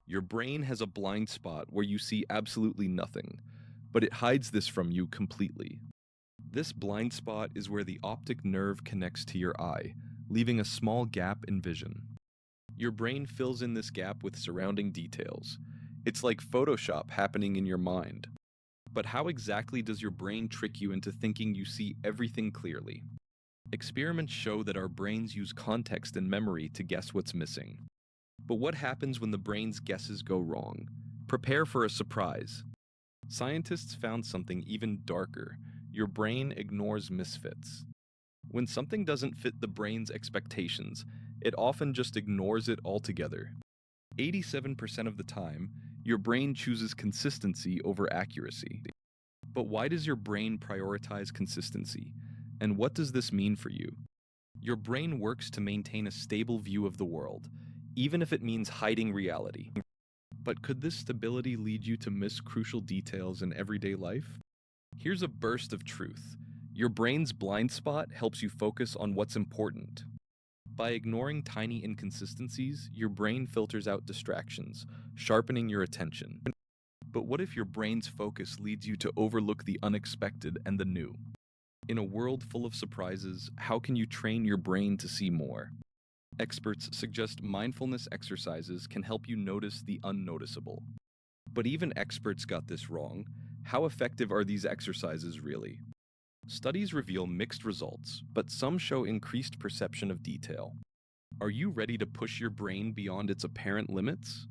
Your brain has a blind spot where you see absolutely nothing, but it hides this from you completely. This blind spot is where the optic nerve connects to your eye, leaving a small gap in vision. Your brain fills in this gap with surrounding details. It's like Photoshop happening in your mind. But how exactly does your brain trick you into thinking you see everything clearly? Experiments show that our brains use context and memory to guess what's missing. But what happens when the brain's guesses go wrong? Prepare for a surprise. Scientists found something even darker. Your brain ignores misfits. When something doesn't fit the brain's expectations, it often just ignores it altogether. 87% of the time, your brain chooses consistency over accuracy. But why does your brain prioritize consistency? And what does this mean for you? Your brain works to maintain a stable view of the world, even if it means hiding reality. But could this stability lead you to miss crucial details in everyday life? Here's a burst of truth. Your brain's blind spot helps you focus on what's important. By ignoring tiny inconsistencies, your brain filters out distractions, sharpening your attention. But what if your brain's focus leads you to overlook the unexpected and the new? In a world full of surprises, how can you train your brain to see more? Experts suggest mindfulness exercises can help you notice the unnoticeable. But even experts got this wrong. How effective are these exercises really? Studies reveal mixed results, but some show increased perception of detail. Are you ready to push your brain beyond its apparent limits?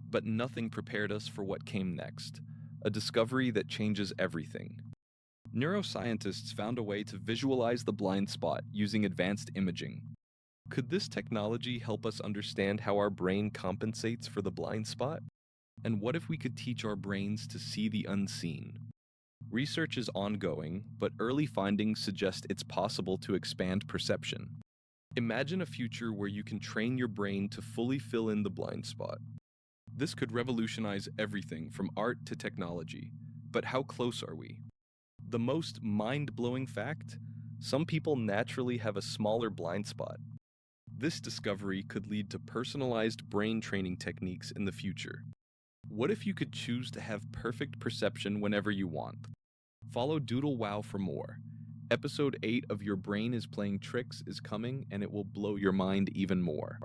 But nothing prepared us for what came next, a discovery that changes everything. Neuroscientists found a way to visualize the blind spot using advanced imaging. Could this technology help us understand how our brain compensates for the blind spot? And what if we could teach our brains to see the unseen? Research is ongoing, but early findings suggest it's possible to expand perception. Imagine a future where you can train your brain to fully fill in the blind spot. This could revolutionize everything from art to technology. But how close are we? The most mind-blowing fact? Some people naturally have a smaller blind spot. This discovery could lead to personalized brain training techniques in the future. What if you could choose to have perfect perception whenever you want? Follow Doodle Wow for more. Episode 8 of Your Brain is Playing Tricks is coming, and it will blow your mind even more.